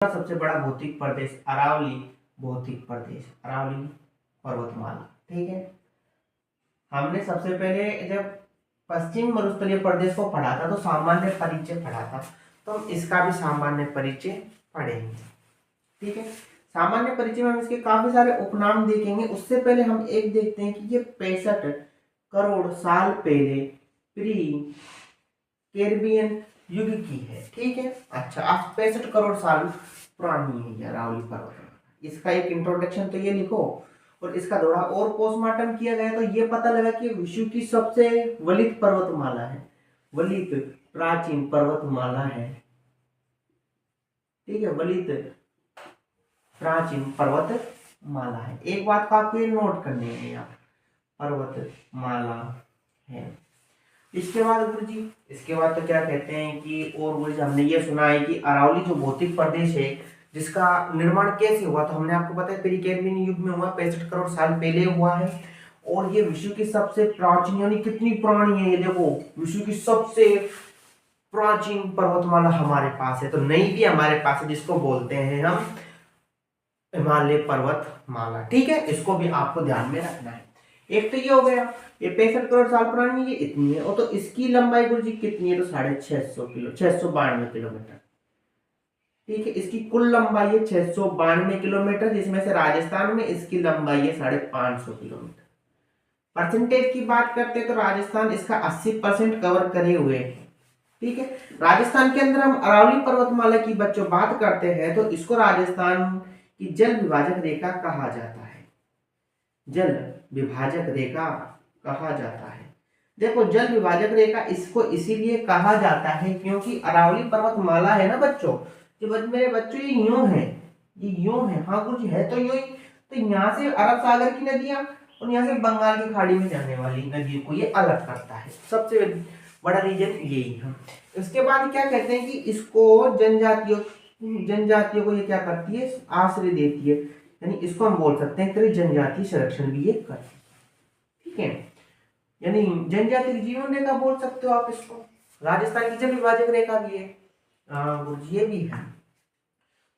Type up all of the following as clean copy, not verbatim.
सबसे बड़ा भौतिक प्रदेश अरावली भौतिक प्रदेश, अरावली पर्वतमाला। ठीक है, हमने सबसे पहले जब पश्चिम मरुस्थलीय प्रदेश को पढ़ा था तो सामान्य परिचय पढ़ा था, तो हम इसका भी सामान्य परिचय पढ़ेंगे। ठीक है, सामान्य परिचय में हम इसके काफी सारे उपनाम देखेंगे। उससे पहले हम एक देखते हैं कि ये 65 करोड़ साल पहले प्री कैरिबियन युग की है। ठीक है, अच्छा, आज 65 करोड़ साल पुरानी है ये अरावली पर्वत। इसका एक इंट्रोडक्शन तो ये लिखो, और इसका थोड़ा और पोस्टमार्टम किया गया तो ये पता लगा कि विश्व की सबसे वलित पर्वतमाला है, वलित प्राचीन पर्वतमाला है। ठीक है, वलित प्राचीन पर्वतमाला है। एक बात को आपको ये नोट करनी है, यहाँ पर्वतमाला है। इसके बाद गुरु जी, इसके बाद तो क्या कहते हैं कि और गुरु जी हमने ये सुना है कि अरावली जो भौतिक प्रदेश है जिसका निर्माण कैसे हुआ, तो हमने आपको बताया प्री कैम्ब्रियन युग में हुआ, 65 करोड़ साल पहले हुआ है। और ये विश्व की सबसे प्राचीन, यानी कितनी पुरानी है ये देखो, विश्व की सबसे प्राचीन पर्वतमाला हमारे पास है। तो नई भी हमारे पास है, जिसको बोलते हैं हम हिमालय पर्वतमाला। ठीक है, इसको भी आपको ध्यान में रखना है। एक तो ये हो गया, ये 65 करोड़ साल पुरानी, ये इतनी है। और तो इसकी लंबाई गुरु जी कितनी है, तो 692 किलोमीटर। ठीक है, इसकी कुल लंबाई है 692 किलोमीटर, जिसमें से राजस्थान में इसकी लंबाई है 550 किलोमीटर। परसेंटेज की बात करते हैं तो राजस्थान इसका 80% कवर करे हुए है। ठीक है, राजस्थान के अंदर हम अरावली पर्वतमाला की बच्चों बात करते हैं तो इसको राजस्थान की जल विभाजक रेखा कहा जाता है, जल विभाजक रेखा कहा जाता है। देखो, जल विभाजक रेखा इसको इसीलिए कहा जाता है क्योंकि अरावली पर्वतमाला है ना बच्चों, जो मेरे बच्चों ये यूं है, ये यूं है, हाँ कुछ है तो यूं ही। तो यहाँ से अरब सागर की नदियां और यहाँ से बंगाल की खाड़ी में जाने वाली नदियों को ये अलग करता है, सबसे बड़ा रीजन यही है। उसके बाद क्या कहते हैं कि इसको जनजातियों को ये क्या करती है, आश्रय देती है, यानी इसको हम बोल सकते हैं कि जनजातीय संरक्षण भी ये करती है। ठीक है, यानी जनजातीय जीवन रेखा बोल सकते हो आप इसको। राजस्थान की जल विभाजक रेखा भी है, ये भी है।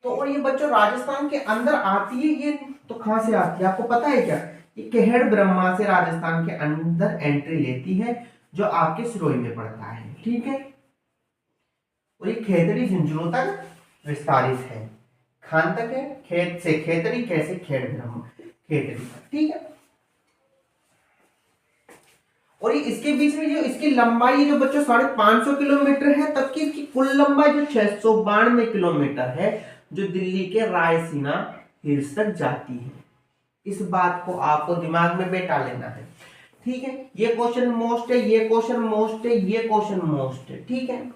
तो और ये बच्चों राजस्थान के अंदर आती है, ये तो कहां से आती है आपको पता है क्या, ये केहड़ ब्रह्मा से राजस्थान के अंदर एंट्री लेती है, जो आपके सिरोही में पड़ता है। ठीक है, और ये खेतड़ी झुंझुनू तक विस्तारित है, खान तक है, खेत से खेतड़ी, कैसे खेड़ ब्रह्मा खेतड़ी तक। ठीक है, और ये इसके बीच में जो इसकी लंबाई जो बच्चों 550 किलोमीटर है, तब की इसकी कुल लंबाई जो 692 किलोमीटर है, जो दिल्ली के रायसीना हिल्स तक जाती है। इस बात को आपको दिमाग में बैठा लेना है। ठीक है, ये क्वेश्चन मोस्ट है, ये क्वेश्चन मोस्ट है, ये क्वेश्चन मोस्ट है। ठीक है,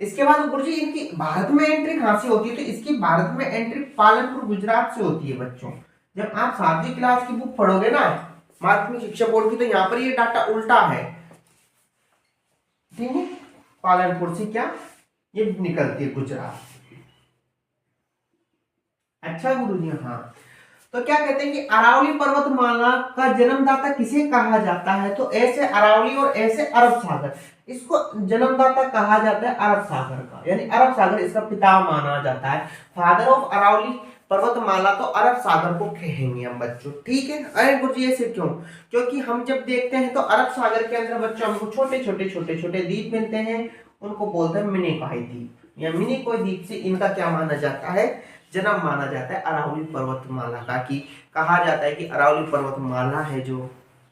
इसके बाद गुरुजी इनकी भारत में एंट्री कहां से होती है, तो इसकी भारत में एंट्री पालनपुर गुजरात से होती है बच्चों। जब आप 7वीं क्लास की बुक पढ़ोगे ना माध्यमिक शिक्षा बोर्ड की, तो यहाँ पर ये डाटा उल्टा है। ठीक है, पालनपुर से क्या ये निकलती है गुजरात। अच्छा गुरुजी, हाँ, तो क्या कहते हैं कि अरावली पर्वतमाला का जन्मदाता किसे कहा जाता है, तो ऐसे अरावली और ऐसे अरब सागर, इसको जन्मदाता कहा जाता है अरब सागर का, यानी अरब सागर इसका पिता माना जाता है। फादर ऑफ अरावली पर्वतमाला तो अरब सागर को कहेंगे हम बच्चों। ठीक है, अरे गुरुजी ऐसे क्यों, क्योंकि हम जब देखते हैं तो अरब सागर के अंदर बच्चों हमको छोटे छोटे द्वीप मिलते हैं, उनको बोलते हैं मिनिकॉय द्वीप या मिनिकॉय द्वीप से इनका क्या माना जाता है, जन्म माना जाता है अरावली पर्वतमाला का। कि कहा जाता है कि अरावली पर्वतमाला है जो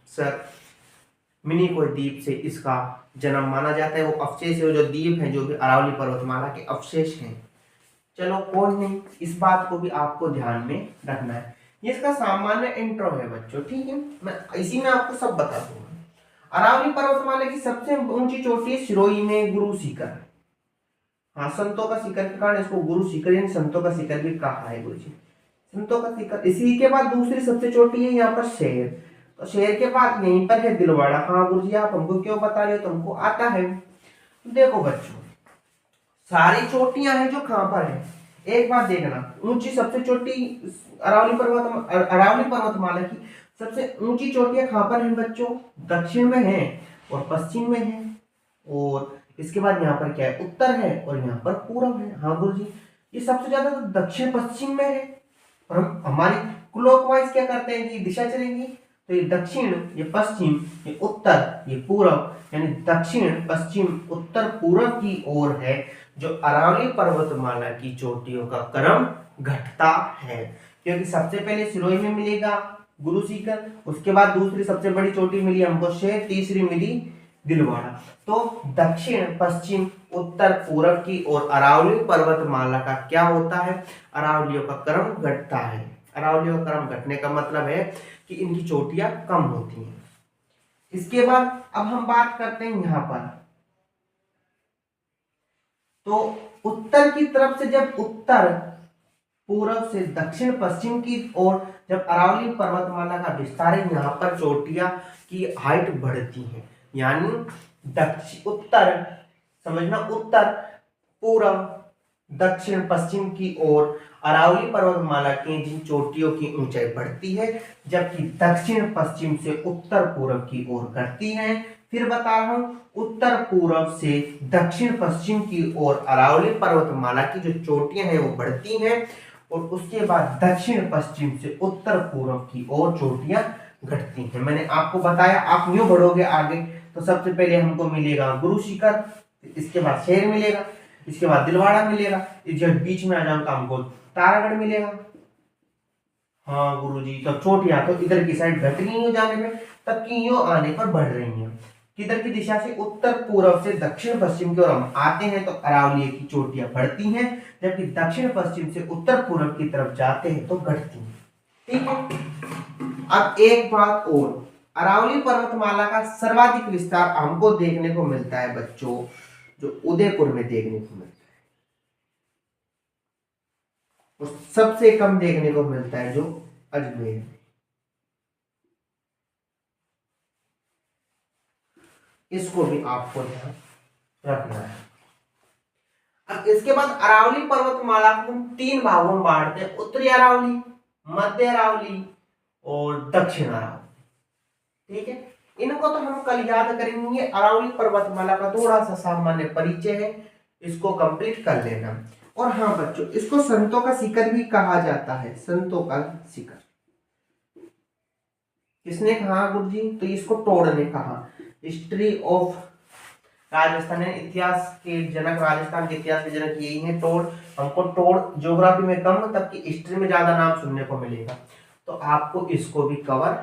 सर मिनिकॉय द्वीप से इसका जन्म माना जाता है। वो अवशेष है, जो द्वीप है जो भी अरावली पर्वतमाला के अवशेष हैं। चलो कोई नहीं, इस बात को भी आपको ध्यान में रखना है। ये इसका सामान्य इंट्रो है बच्चों। ठीक है, मैं इसी में आपको सब बता दूंगा। अरावली पर्वतमाला की सबसे ऊंची चोटी है सिरोही में गुरु शिखर। हाँ, संतों का शिखर के कारण इसको गुरु शिखर यानी संतों का शिखर भी कहा है गुरु जी, संतों का शिखर। इसी के बाद दूसरी सबसे चोटी है यहाँ पर शेर, तो शेर के बाद यहीं पर है दिलवाड़ा। हाँ गुरु जी, आप हमको क्यों बता रहे हो, तुमको आता है। देखो बच्चों, सारी चोटियां हैं जो कहां पर है, एक बात देखना, ऊंची सबसे चोटी अरावली पर्वतमाला की सबसे ऊंची चोटियां कहां पर हैं बच्चों, दक्षिण में है और पश्चिम में है। और इसके बाद यहाँ पर क्या है, उत्तर है और यहाँ पर पूरब है। हाँ गुरु जी, ये सबसे ज्यादा तो दक्षिण पश्चिम में है, और हम हमारी क्लॉकवाइज क्या करते हैं कि दिशा चलेंगी, तो ये दक्षिण, ये पश्चिम, ये उत्तर, ये पूरब, यानी दक्षिण पश्चिम उत्तर पूरब की ओर है जो अरावली पर्वतमाला की चोटियों का क्रम घटता है। क्योंकि सबसे पहले सिरोही में मिलेगा गुरु शिखर, उसके बाद दूसरी सबसे बड़ी चोटी मिली हमको शेर, तीसरी मिली दिलवाड़ा। तो दक्षिण पश्चिम उत्तर पूरब की ओर अरावली पर्वतमाला का क्या होता है, अरावलियों का क्रम घटता है। अरावलियों का क्रम घटने का मतलब है कि इनकी चोटियां कम होती हैं। इसके बाद अब हम बात करते हैं यहां पर, तो उत्तर की तरफ से जब उत्तर पूर्व से दक्षिण पश्चिम की ओर जब अरावली पर्वतमाला का विस्तार है, यहाँ पर चोटियां की हाइट बढ़ती है, यानी दक्षिण उत्तर, समझना, उत्तर पूर्व दक्षिण पश्चिम की ओर अरावली पर्वतमाला की जिन चोटियों की ऊंचाई बढ़ती है, जबकि दक्षिण पश्चिम से उत्तर पूर्व की ओर घटती है। फिर बता रहा हूं, उत्तर पूर्व से दक्षिण पश्चिम की ओर अरावली पर्वतमाला की जो चोटियां हैं वो बढ़ती हैं, और उसके बाद दक्षिण पश्चिम से उत्तर पूर्व की ओर चोटियां घटती हैं। मैंने आपको बताया, आप यूं बढ़ोगे आगे तो सबसे पहले हमको मिलेगा गुरु शिखर, इसके बाद शेर मिलेगा, इसके बाद दिलवाड़ा मिलेगा, जब बीच में आ जाऊं तो हमको तारागढ़ मिलेगा। हाँ गुरुजी, तो चोटियां तो इधर की साइड घट रही है जाने में, तब की यूं आने पर बढ़ रही हैं। किधर की दिशा से, उत्तर पूर्व से दक्षिण पश्चिम की ओर हम आते हैं तो अरावली की चोटियां बढ़ती हैं, जबकि दक्षिण पश्चिम से उत्तर पूर्व की तरफ जाते हैं तो घटती हैं। ठीक है। अब एक बात और, अरावली पर्वतमाला का सर्वाधिक विस्तार हमको देखने को मिलता है बच्चों जो उदयपुर में देखने को मिलता है, और सबसे कम देखने को मिलता है जो अजमेर में। इसको भी आपको ध्यान रखना है। अब इसके बाद अरावली पर्वतमाला को हम तीन भागों में बांटते हैं, उत्तरी अरावली, मध्य अरावली और दक्षिण अरावली। ठीक है, इनको तो हम कल याद करेंगे। अरावली पर्वतमाला का थोड़ा सा सामान्य परिचय है, इसको कंप्लीट कर लेना। और हाँ बच्चों, इसको संतों का शिखर भी कहा जाता है, संतों का शिखर। किसने कहा गुरुजी? तो इसको टोड ने कहा। हिस्ट्री ऑफ राजस्थान, इतिहास के जनक, राजस्थान के इतिहास के जनक यही है टोड। हमको टोड ज्योग्राफी में कम, तबकि हिस्ट्री में ज्यादा नाम सुनने को मिलेगा, तो आपको इसको भी कवर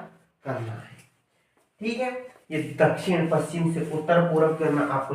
करना है। ठीक है, ये दक्षिण पश्चिम से उत्तर पूर्व के मैं आपको